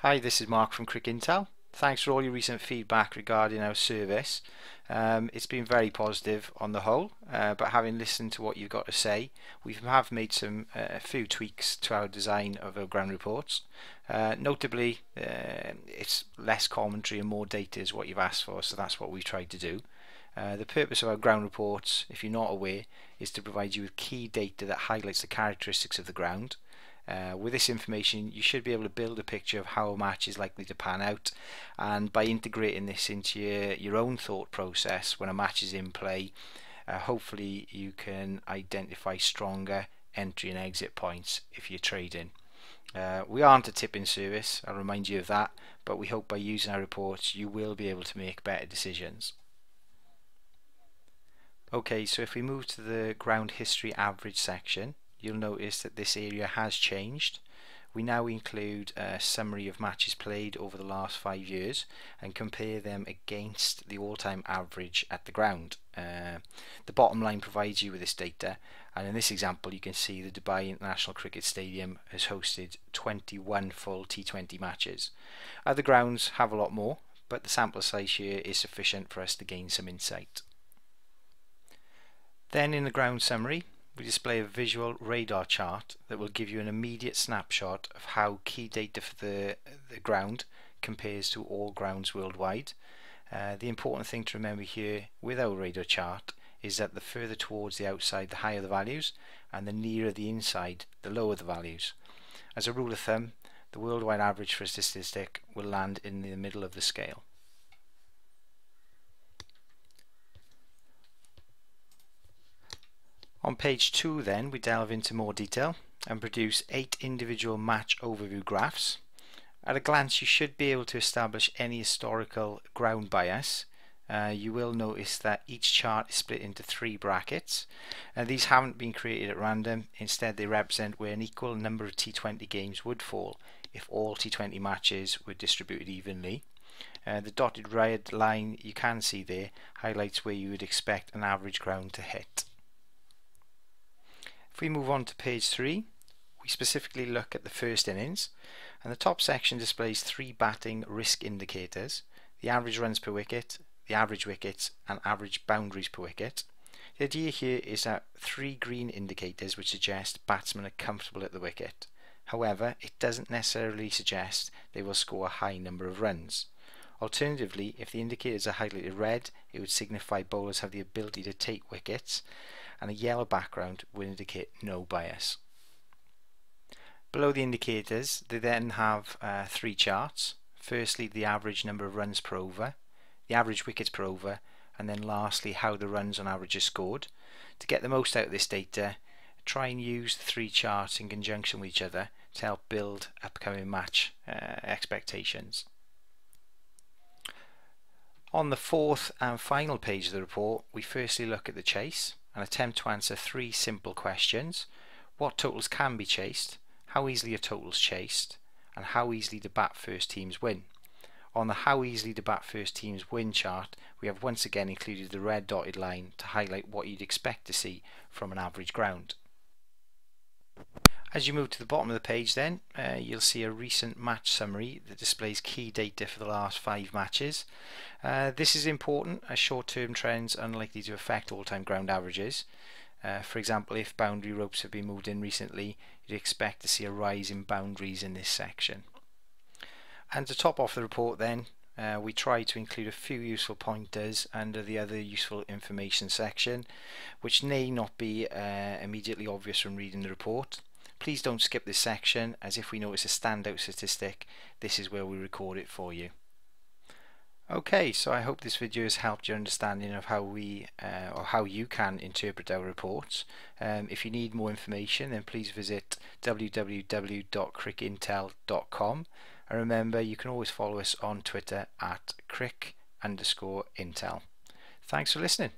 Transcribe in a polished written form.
Hi, this is Mark from CricIntel. Thanks for all your recent feedback regarding our service. It's been very positive on the whole, but having listened to what you've got to say, we have made a few tweaks to our design of our ground reports. Notably, it's less commentary and more data is what you've asked for, so that's what we've tried to do. The purpose of our ground reports, if you're not aware, is to provide you with key data that highlights the characteristics of the ground. With this information you should be able to build a picture of how a match is likely to pan out, and by integrating this into your own thought process when a match is in play, hopefully you can identify stronger entry and exit points if you're trading. We aren't a tipping service, I'll remind you of that, but we hope by using our reports you will be able to make better decisions. Okay, so if we move to the ground history average section, you'll notice that this area has changed. We now include a summary of matches played over the last 5 years and compare them against the all-time average at the ground. The bottom line provides you with this data, and in this example you can see the Dubai International Cricket Stadium has hosted 21 full T20 matches. Other grounds have a lot more, but the sample size here is sufficient for us to gain some insight. Then in the ground summary, we display a visual radar chart that will give you an immediate snapshot of how key data for the ground compares to all grounds worldwide. The important thing to remember here with our radar chart is that the further towards the outside the higher the values, and the nearer the inside the lower the values. As a rule of thumb, the worldwide average for a statistic will land in the middle of the scale. On page 2 then we delve into more detail and produce 8 individual match overview graphs. At a glance you should be able to establish any historical ground bias. You will notice that each chart is split into 3 brackets. These haven't been created at random, instead they represent where an equal number of T20 games would fall if all T20 matches were distributed evenly. The dotted red line you can see there highlights where you would expect an average ground to hit. If we move on to page 3, we specifically look at the first innings, and the top section displays 3 batting risk indicators: the average runs per wicket, the average wickets, and average boundaries per wicket. The idea here is that 3 green indicators would suggest batsmen are comfortable at the wicket. However, it doesn't necessarily suggest they will score a high number of runs. Alternatively, if the indicators are highlighted red, it would signify bowlers have the ability to take wickets, and a yellow background would indicate no bias. Below the indicators, they then have 3 charts. Firstly, the average number of runs per over, the average wickets per over, and then lastly how the runs on average are scored. To get the most out of this data, try and use the 3 charts in conjunction with each other to help build upcoming match expectations. On the 4th and final page of the report, we firstly look at the chase and attempt to answer 3 simple questions: what totals can be chased, how easily are totals chased, and how easily do bat first teams win. On the how easily do bat first teams win chart, we have once again included the red dotted line to highlight what you'd expect to see from an average ground. As you move to the bottom of the page then, you'll see a recent match summary that displays key data for the last 5 matches. This is important as short-term trends are unlikely to affect all-time ground averages. For example, if boundary ropes have been moved in recently, you'd expect to see a rise in boundaries in this section. And to top off the report then, we try to include a few useful pointers under the other useful information section, which may not be immediately obvious from reading the report. Please don't skip this section, as if we notice a standout statistic, this is where we record it for you. Okay, so I hope this video has helped your understanding of how we or how you can interpret our reports. If you need more information, then please visit www.CricIntel.com, and remember you can always follow us on Twitter at @cric_intel. Thanks for listening.